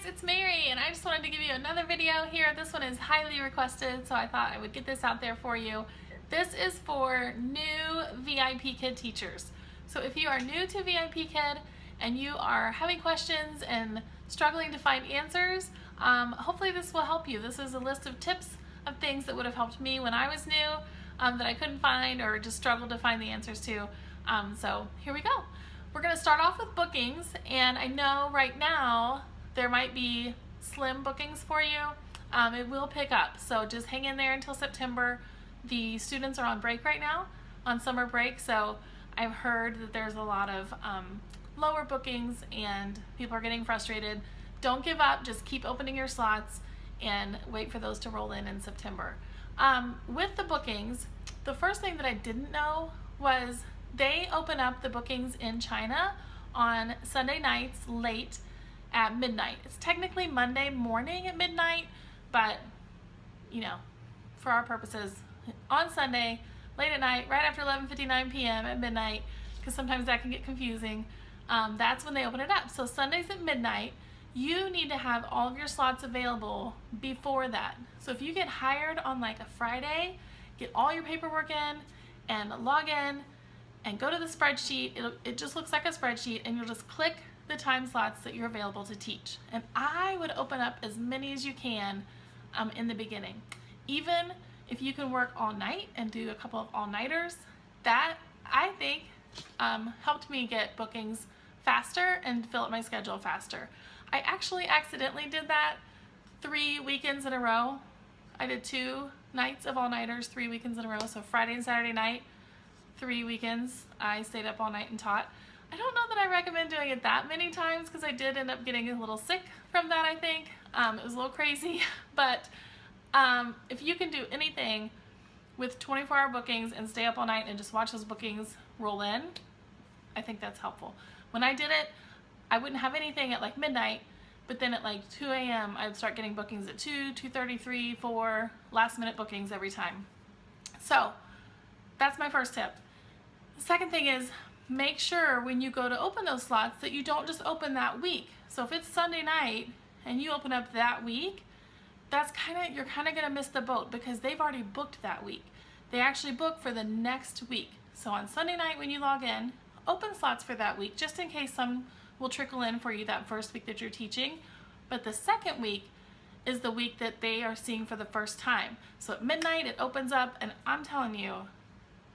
it's Mary, and I just wanted to give you another video here. This one is highly requested, so I thought I would get this out there for you. This is for new VIPKID teachers. So if you are new to VIPKID and you are having questions and struggling to find answers, hopefully this will help you. This is a list of tips of things that would have helped me when I was new that I couldn't find or just struggled to find the answers to. So here we go. We're going to start off with bookings, and I know right now there might be slim bookings for you. It will pick up, so just hang in there until September. The students are on break right now, on summer break, so I've heard that there's a lot of lower bookings and people are getting frustrated. Don't give up, just keep opening your slots and wait for those to roll in September. With the bookings, the first thing that I didn't know was they open up the bookings in China on Sunday nights late at midnight. It's technically Monday morning at midnight, but you know, for our purposes, on Sunday, late at night, right after 11:59 p.m. at midnight, because sometimes that can get confusing, that's when they open it up. So Sundays at midnight, you need to have all of your slots available before that. So if you get hired on like a Friday, get all your paperwork in and log in and go to the spreadsheet. It just looks like a spreadsheet, and you'll just click the time slots that you're available to teach. And I would open up as many as you can in the beginning. Even if you can work all night and do a couple of all-nighters, that I think helped me get bookings faster and fill up my schedule faster. I actually accidentally did that 3 weekends in a row. I did 2 nights of all-nighters 3 weekends in a row, so Friday and Saturday night, 3 weekends I stayed up all night and taught. I don't know that I recommend doing it that many times because I did end up getting a little sick from that, I think. It was a little crazy, but if you can do anything with 24-hour bookings and stay up all night and just watch those bookings roll in, I think that's helpful. When I did it, I wouldn't have anything at like midnight, but then at like 2 a.m. I would start getting bookings at 2, 2:30, 3, 4, last minute bookings every time. So that's my first tip. The second thing is, make sure when you go to open those slots that you don't just open that week. So if it's Sunday night and you open up that week, you're kind of going to miss the boat because they've already booked that week. They actually book for the next week. So on Sunday night when you log in, open slots for that week just in case some will trickle in for you that first week that you're teaching. But the second week is the week that they are seeing for the first time. So at midnight it opens up, and I'm telling you,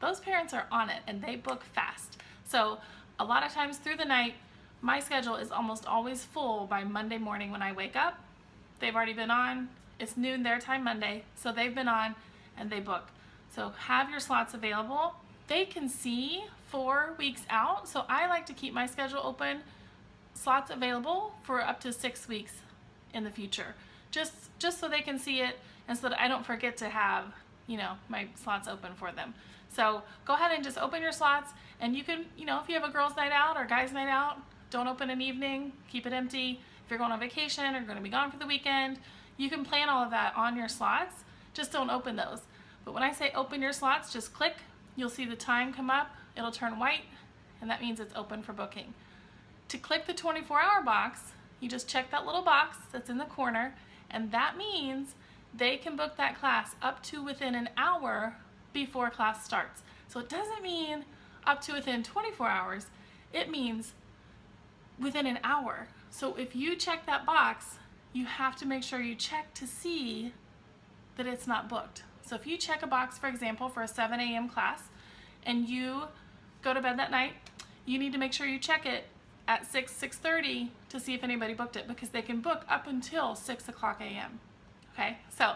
those parents are on it and they book fast. So a lot of times through the night, my schedule is almost always full by Monday morning when I wake up. They've already been on. It's noon their time Monday, so they've been on and they book. So have your slots available. They can see 4 weeks out, so I like to keep my schedule open, slots available for up to 6 weeks in the future, just so they can see it and so that I don't forget to have, my slots open for them. So go ahead and just open your slots, and you can, if you have a girls' night out or guys' night out, don't open an evening, keep it empty. If you're going on vacation or going to be gone for the weekend, you can plan all of that on your slots, just don't open those. But when I say open your slots, just click, you'll see the time come up, it'll turn white, and that means it's open for booking. To click the 24-hour box, you just check that little box that's in the corner, and that means they can book that class up to within an hour before class starts. So it doesn't mean up to within 24 hours, it means within an hour. So if you check that box, you have to make sure you check to see that it's not booked. So if you check a box, for example, for a 7 a.m. class, and you go to bed that night, you need to make sure you check it at 6:30 to see if anybody booked it, because they can book up until 6 o'clock a.m. Okay, so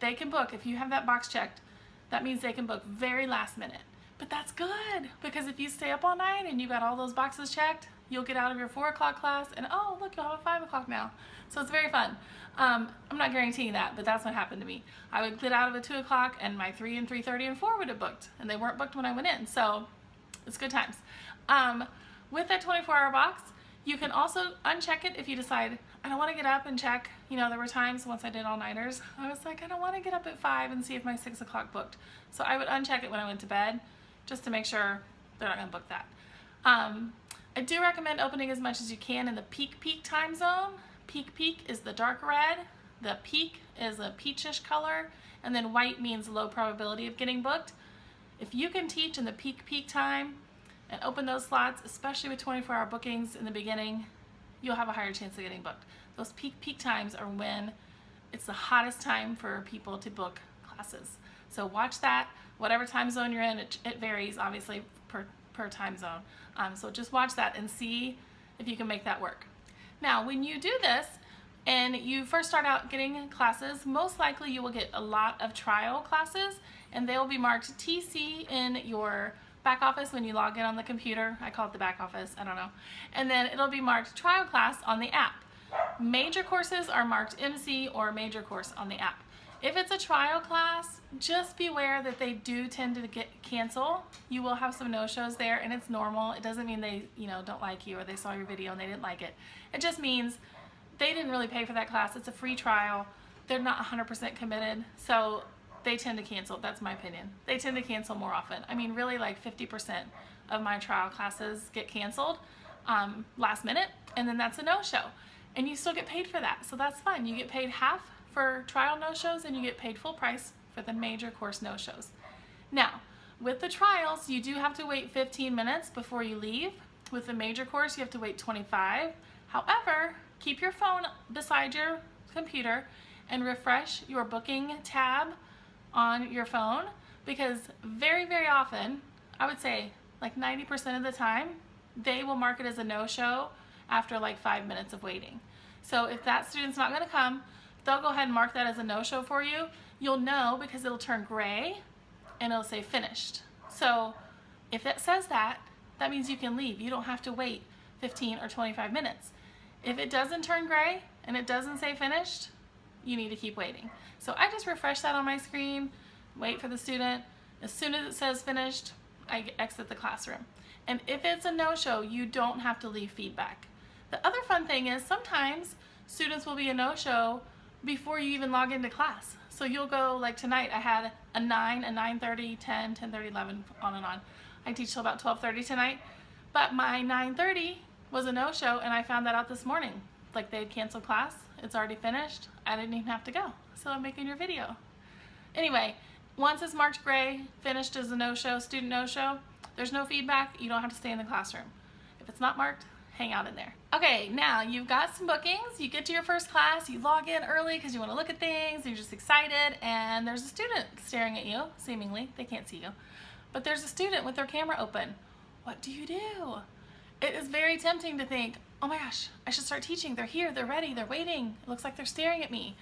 they can book. If you have that box checked, that means they can book very last minute. But that's good, because if you stay up all night and you got all those boxes checked, you'll get out of your 4 o'clock class and oh look, you'll have a 5 o'clock now. So it's very fun. I'm not guaranteeing that, but that's what happened to me. I would get out of a 2 o'clock and my 3 and 3:30 and 4 would have booked, and they weren't booked when I went in. So it's good times. With that 24-hour box, you can also uncheck it if you decide, I don't want to get up and check. There were times once I did all-nighters, I was like, I don't want to get up at 5 and see if my 6 o'clock booked. So I would uncheck it when I went to bed just to make sure they're not going to book that. I do recommend opening as much as you can in the peak time zone, peak is the dark red, the peak is a peachish color, and then white means low probability of getting booked. If you can teach in the peak time and open those slots, especially with 24-hour bookings in the beginning, you'll have a higher chance of getting booked. Those peak times are when it's the hottest time for people to book classes. So watch that. Whatever time zone you're in, it varies obviously per time zone. So just watch that and see if you can make that work. Now, when you do this and you first start out getting classes, most likely you will get a lot of trial classes, and they will be marked TC in your back office when you log in on the computer. I call it the back office, I don't know. And then it'll be marked trial class on the app. Major courses are marked MC or major course on the app. If it's a trial class, just beware that they do tend to cancel. You will have some no-shows there, and it's normal. It doesn't mean they, don't like you or they saw your video and they didn't like it. It just means they didn't really pay for that class. It's a free trial. They're not 100% committed, so they tend to cancel. That's my opinion. They tend to cancel more often. I mean, really, like 50% of my trial classes get canceled last minute, and then that's a no-show. And you still get paid for that, so that's fun. You get paid half for trial no-shows, and you get paid full price for the major course no-shows. Now, with the trials, you do have to wait 15 minutes before you leave. With the major course, you have to wait 25. However, keep your phone beside your computer and refresh your booking tab on your phone, because very, very often, I would say like 90% of the time, they will mark it as a no-show after like 5 minutes of waiting. So if that student's not going to come, they'll go ahead and mark that as a no-show for you. You'll know because it'll turn gray and it'll say finished. So if it says that, that means you can leave. You don't have to wait 15 or 25 minutes. If it doesn't turn gray and it doesn't say finished, you need to keep waiting. So I just refresh that on my screen, wait for the student. As soon as it says finished, I exit the classroom. And if it's a no-show, you don't have to leave feedback. The other fun thing is sometimes students will be a no-show before you even log into class. So you'll go, like tonight, I had a 9, a 9:30, 10, 10:30, 11, on and on. I teach till about 12:30 tonight, but my 9:30 was a no-show, and I found that out this morning. Like, they had canceled class, it's already finished, I didn't even have to go. So I'm making your video. Anyway, once it's marked gray, finished as a no-show, student no-show, there's no feedback, you don't have to stay in the classroom. If it's not marked, hang out in there. Okay, now you've got some bookings, you get to your first class, you log in early because you want to look at things, you're just excited, and there's a student staring at you, seemingly, they can't see you, but there's a student with their camera open. What do you do? It is very tempting to think, oh my gosh, I should start teaching, they're here, they're ready, they're waiting, it looks like they're staring at me.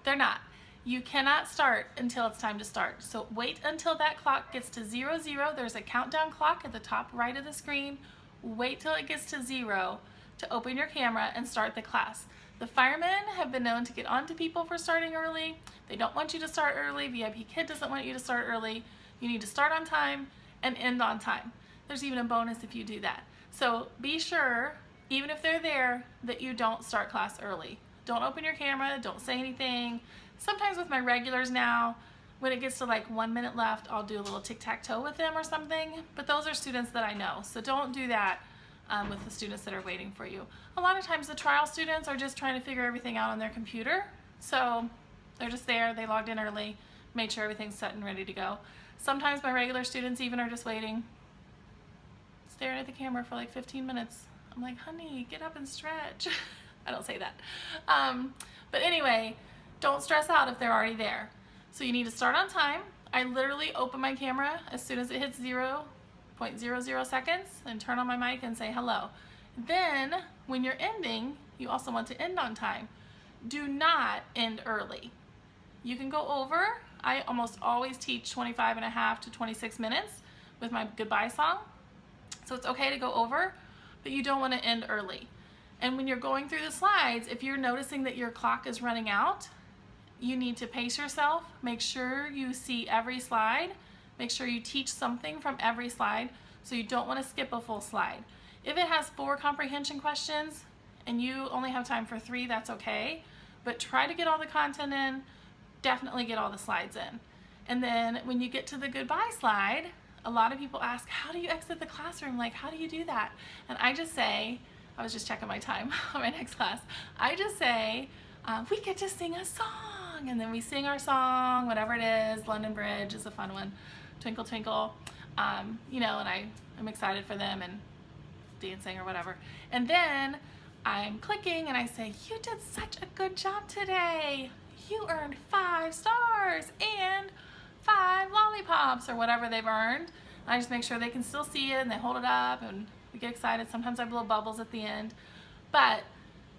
They're not. You cannot start until it's time to start. So wait until that clock gets to 00. There's a countdown clock at the top right of the screen. Wait till it gets to 0 to open your camera and start the class. The firemen have been known to get on to people for starting early. They don't want you to start early. VIPKID doesn't want you to start early. You need to start on time and end on time. There's even a bonus if you do that. So be sure, even if they're there, that you don't start class early. Don't open your camera, don't say anything. Sometimes with my regulars now, when it gets to like 1 minute left, I'll do a little tic-tac-toe with them or something, but those are students that I know, so don't do that with the students that are waiting for you. A lot of times the trial students are just trying to figure everything out on their computer, so they're just there, they logged in early, made sure everything's set and ready to go. Sometimes my regular students even are just waiting, staring at the camera for like 15 minutes. I'm like, honey, get up and stretch. I don't say that. But anyway, don't stress out if they're already there. So you need to start on time. I literally open my camera as soon as it hits 0.00 seconds and turn on my mic and say hello. Then, when you're ending, you also want to end on time. Do not end early. You can go over. I almost always teach 25.5 to 26 minutes with my goodbye song. So it's okay to go over, but you don't want to end early. And when you're going through the slides, if you're noticing that your clock is running out, you need to pace yourself. Make sure you see every slide. Make sure you teach something from every slide, so you don't want to skip a full slide. If it has 4 comprehension questions and you only have time for 3, that's okay. But try to get all the content in. Definitely get all the slides in. And then when you get to the goodbye slide, a lot of people ask, how do you exit the classroom? Like, how do you do that? And I just say, I was just checking my time on my next class. I just say, we get to sing a song, and then we sing our song, whatever it is. London Bridge is a fun one. Twinkle Twinkle, you know, and I'm excited for them and dancing or whatever. And then I'm clicking and I say, you did such a good job today. You earned 5 stars and 5 lollipops or whatever they've earned. I just make sure they can still see it and they hold it up and we get excited. Sometimes I blow bubbles at the end, but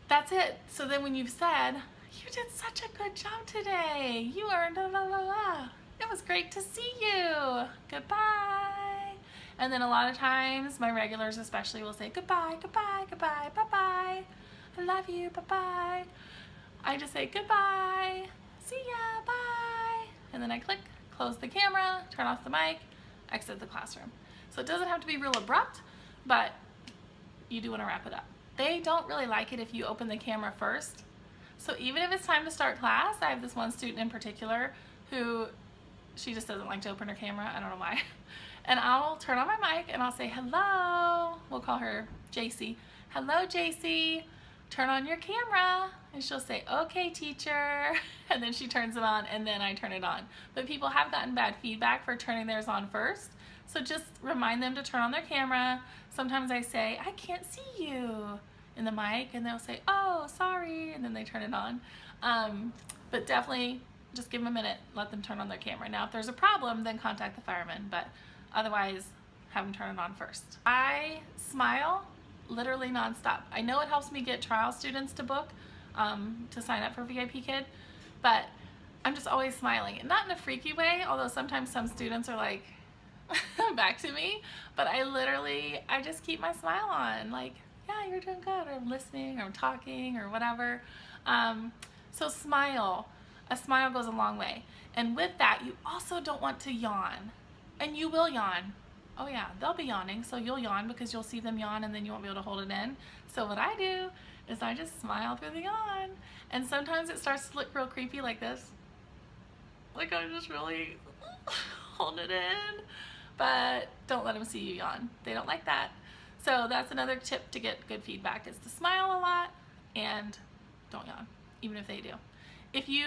that's it. So then when you've said, you did such a good job today. You earned a la la la. It was great to see you. Goodbye. And then a lot of times, my regulars especially will say, goodbye, goodbye, goodbye, bye-bye. I love you, bye-bye. I just say, goodbye, see ya, bye. And then I click, close the camera, turn off the mic, exit the classroom. So it doesn't have to be real abrupt, but you do want to wrap it up. They don't really like it if you open the camera first. So even if it's time to start class, I have this one student in particular who, she just doesn't like to open her camera. I don't know why. And I'll turn on my mic and I'll say, hello. We'll call her JC. Hello, JC. Turn on your camera. And she'll say, okay, teacher. And then she turns it on and then I turn it on. But people have gotten bad feedback for turning theirs on first. So just remind them to turn on their camera. Sometimes I say, I can't see you in the mic. And they'll say, oh, sorry. And then they turn it on. But definitely just give them a minute. Let them turn on their camera. Now, if there's a problem, then contact the fireman. But otherwise, have them turn it on first. I smile literally nonstop. I know it helps me get trial students to book, to sign up for VIPKID, but I'm just always smiling. And not in a freaky way, although sometimes some students are like, back to me, but I just keep my smile on. Like, yeah, you're doing good, or I'm listening, or I'm talking, or whatever. So smile. A smile goes a long way. And with that, you also don't want to yawn. And you will yawn. Oh yeah, they'll be yawning, so you'll yawn because you'll see them yawn and then you won't be able to hold it in. So what I do is I just smile through the yawn. And sometimes it starts to look real creepy like this. Like I'm just really holding it in. But don't let them see you yawn. They don't like that. So that's another tip to get good feedback, is to smile a lot and don't yawn, even if they do. If you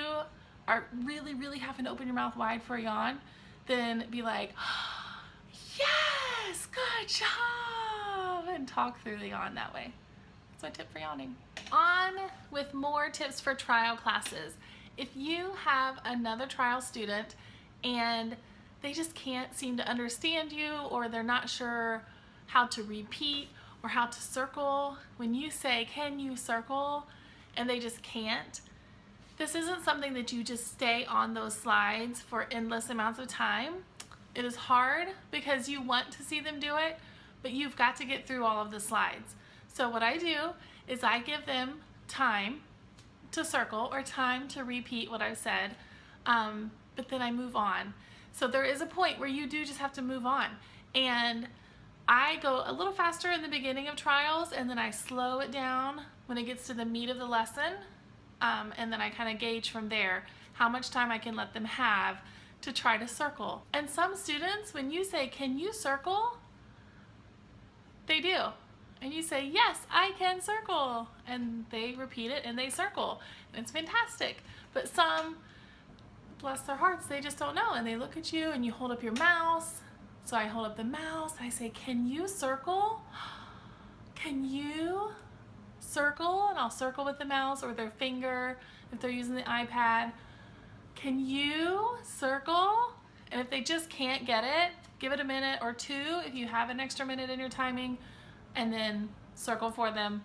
are really having to open your mouth wide for a yawn, then be like, yes, good job, and talk through the yawn that way. That's my tip for yawning. On with more tips for trial classes. If you have another trial student and they just can't seem to understand you, or they're not sure how to repeat or how to circle, when you say, can you circle, and they just can't, this isn't something that you just stay on those slides for endless amounts of time. It is hard because you want to see them do it, but you've got to get through all of the slides. So what I do is I give them time to circle or time to repeat what I've said, but then I move on. So there is a point where you do just have to move on. And I go a little faster in the beginning of trials, and then I slow it down when it gets to the meat of the lesson. And then I kind of gauge from there how much time I can let them have to try to circle. And some students, when you say, can you circle? They do. And you say, yes, I can circle. And they repeat it and they circle. And it's fantastic. But some, bless their hearts, they just don't know. And they look at you and you hold up your mouse. So I hold up the mouse. I say, can you circle? Can you circle? And I'll circle with the mouse or their finger if they're using the iPad. Can you circle? And if they just can't get it, give it a minute or two if you have an extra minute in your timing, and then circle for them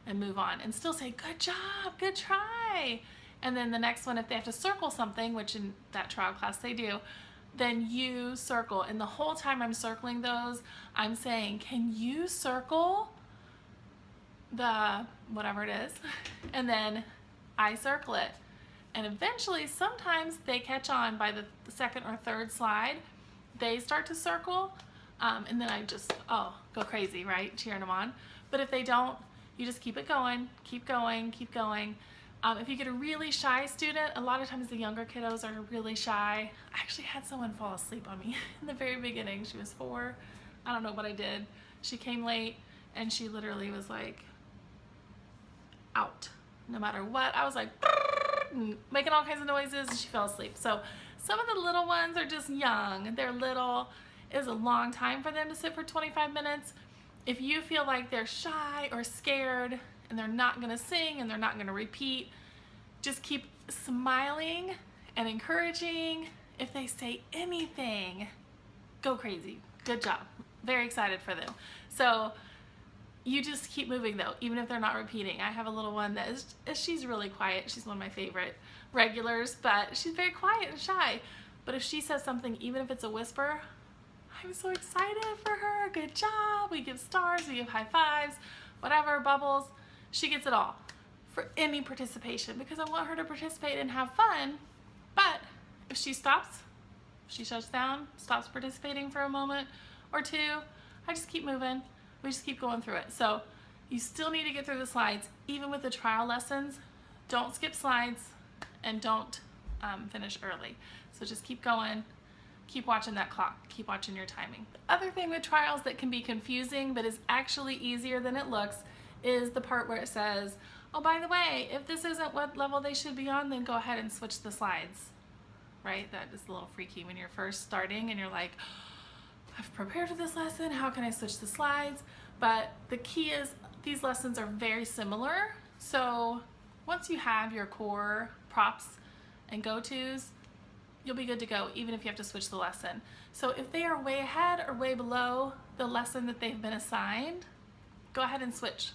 and move on. And still say, good job, good try. And then the next one, if they have to circle something, which in that trial class they do, then you circle. And the whole time I'm circling those, I'm saying, can you circle the whatever it is? And then I circle it. And eventually, sometimes they catch on by the second or third slide. They start to circle, and then I just, go crazy, right? Cheering them on. But if they don't, you just keep it going, keep going, keep going. If you get a really shy student, a lot of times the younger kiddos are really shy. I actually had someone fall asleep on me in the very beginning. She was 4. I don't know what I did. She came late, and she literally was like out. No matter what, I was like making all kinds of noises, and she fell asleep. So some of the little ones are just young. They're little. It is a long time for them to sit for 25 minutes. If you feel like they're shy or scared and they're not gonna sing and they're not gonna repeat, just keep smiling and encouraging. If they say anything, go crazy. Good job. Very excited for them. So you just keep moving though, even if they're not repeating. I have a little one that she's really quiet. She's one of my favorite regulars, but she's very quiet and shy. But if she says something, even if it's a whisper, I'm so excited for her. Good job. We give stars, we give high fives, whatever, bubbles. She gets it all for any participation because I want her to participate and have fun. But if she stops, she shuts down, stops participating for a moment or two, I just keep moving. We just keep going through it. So you still need to get through the slides. Even with the trial lessons, don't skip slides and don't finish early. So just keep going, keep watching that clock, keep watching your timing. The other thing with trials that can be confusing but is actually easier than it looks is the part where it says, oh, by the way, if this isn't what level they should be on, then go ahead and switch the slides, right? That is a little freaky when you're first starting and you're like, I've prepared for this lesson, how can I switch the slides? But the key is these lessons are very similar. So once you have your core props and go-tos, you'll be good to go even if you have to switch the lesson. So if they are way ahead or way below the lesson that they've been assigned, go ahead and switch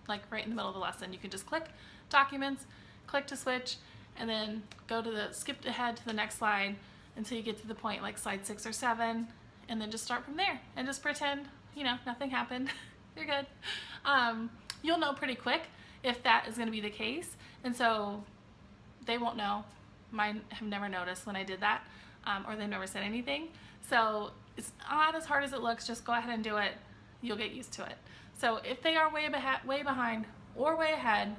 like right in the middle of the lesson. You can just click documents, click to switch, and then go to skip ahead to the next slide until you get to the point like slide 6 or 7. And then just start from there and just pretend, you know, nothing happened. You're good. You'll know pretty quick if that is going to be the case. And so they won't know. Mine have never noticed when I did that, or they've never said anything. So it's not as hard as it looks. Just go ahead and do it. You'll get used to it. So if they are way behind or way ahead,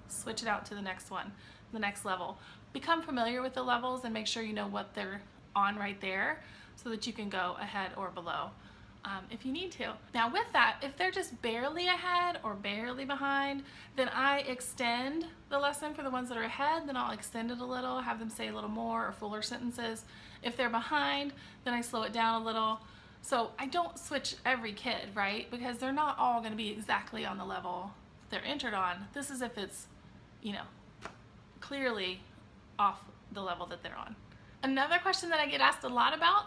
switch it out to the next one, the next level. Become familiar with the levels and make sure you know what they're on right there, so that you can go ahead or below if you need to. Now with that, if they're just barely ahead or barely behind, then I extend the lesson for the ones that are ahead, then I'll extend it a little, have them say a little more or fuller sentences. If they're behind, then I slow it down a little. So I don't switch every kid, right? Because they're not all gonna be exactly on the level they're entered on. This is if it's, you know, clearly off the level that they're on. Another question that I get asked a lot about,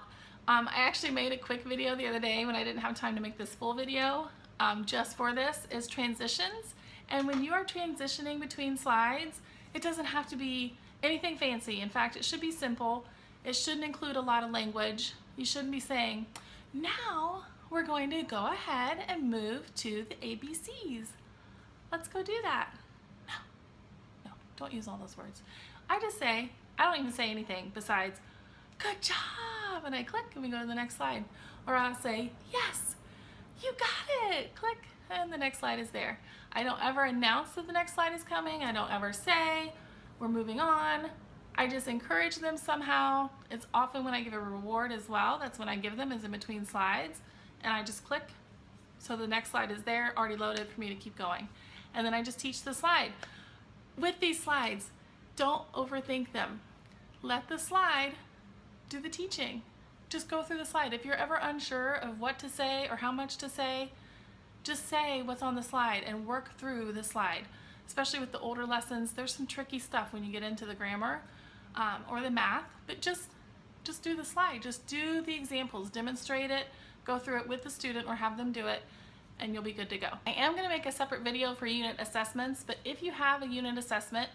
I actually made a quick video the other day when I didn't have time to make this full video just for this, is transitions. And when you are transitioning between slides, it doesn't have to be anything fancy. In fact, it should be simple. It shouldn't include a lot of language. You shouldn't be saying, now we're going to go ahead and move to the ABCs. Let's go do that. No, don't use all those words. I just say, I don't even say anything besides, good job, and I click and we go to the next slide. Or I'll say, yes, you got it, click, and the next slide is there. I don't ever announce that the next slide is coming. I don't ever say, we're moving on. I just encourage them somehow. It's often when I give a reward as well. That's when I give them, is in between slides. And I just click, so the next slide is there, already loaded for me to keep going. And then I just teach the slide. With these slides, don't overthink them. Let the slide do the teaching. Just go through the slide. If you're ever unsure of what to say or how much to say, just say what's on the slide and work through the slide. Especially with the older lessons, there's some tricky stuff when you get into the grammar or the math, but just do the slide. Just do the examples, demonstrate it, go through it with the student or have them do it, and you'll be good to go. I am going to make a separate video for unit assessments, but if you have a unit assessment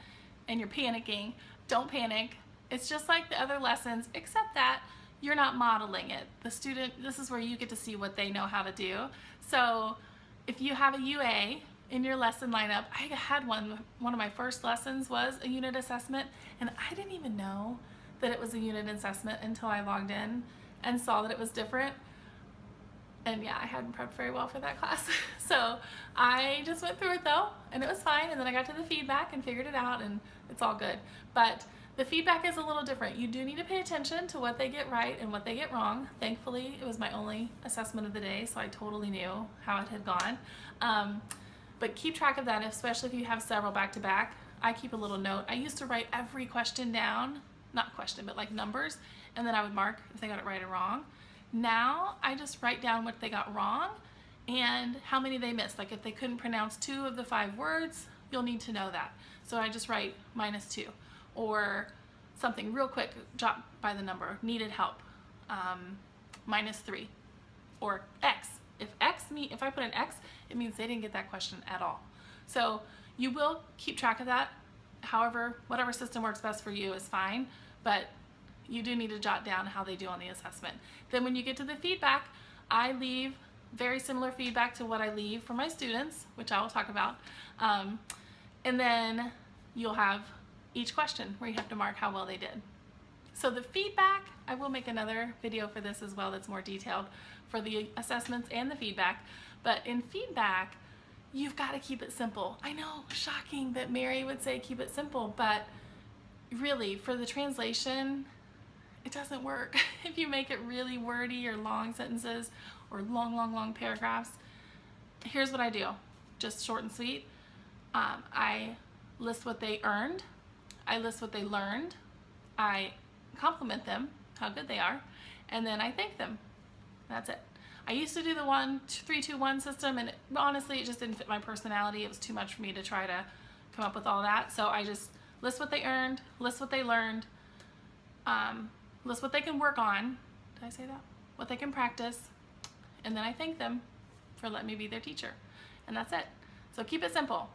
and you're panicking, don't panic. It's just like the other lessons, except that you're not modeling it. The student, this is where you get to see what they know how to do. So if you have a UA in your lesson lineup, I had one of my first lessons was a unit assessment, and I didn't even know that it was a unit assessment until I logged in and saw that it was different. And yeah, I hadn't prepped very well for that class. So I just went through it though, and it was fine. And then I got to the feedback and figured it out, and it's all good. But the feedback is a little different. You do need to pay attention to what they get right and what they get wrong. Thankfully, it was my only assessment of the day, so I totally knew how it had gone. But keep track of that, especially if you have several back to back. I keep a little note. I used to write every question down, not question, but like numbers, and then I would mark if they got it right or wrong. Now I just write down what they got wrong and how many they missed. Like if they couldn't pronounce 2 of the 5 words, you'll need to know that. So I just write -2, or something real quick, jot by the number, needed help, -3, or X. If I put an X, it means they didn't get that question at all. So you will keep track of that. However, whatever system works best for you is fine, but you do need to jot down how they do on the assessment. Then when you get to the feedback, I leave very similar feedback to what I leave for my students, which I will talk about. And then you'll have each question where you have to mark how well they did. So the feedback, I will make another video for this as well that's more detailed for the assessments and the feedback. But in feedback, you've got to keep it simple. I know, shocking that Mary would say keep it simple, but really for the translation, it doesn't work. If you make it really wordy or long sentences or long paragraphs, here's what I do, just short and sweet. I list what they earned, I list what they learned, I compliment them, how good they are, and then I thank them. That's it. I used to do the 1-3-2-1 system, and honestly, it just didn't fit my personality. It was too much for me to try to come up with all that. So I just list what they earned, list what they learned, list what they can work on. Did I say that? What they can practice, and then I thank them for letting me be their teacher. And that's it. So keep it simple.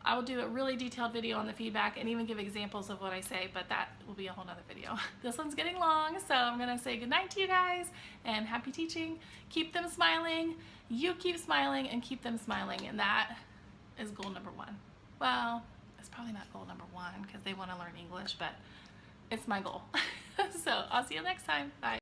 I will do a really detailed video on the feedback and even give examples of what I say, but that will be a whole nother video. This one's getting long, so I'm gonna say goodnight to you guys and happy teaching. Keep them smiling, you keep smiling, and keep them smiling, and that is goal number 1. Well, it's probably not goal number 1 because they wanna learn English, but it's my goal. So I'll see you next time, bye.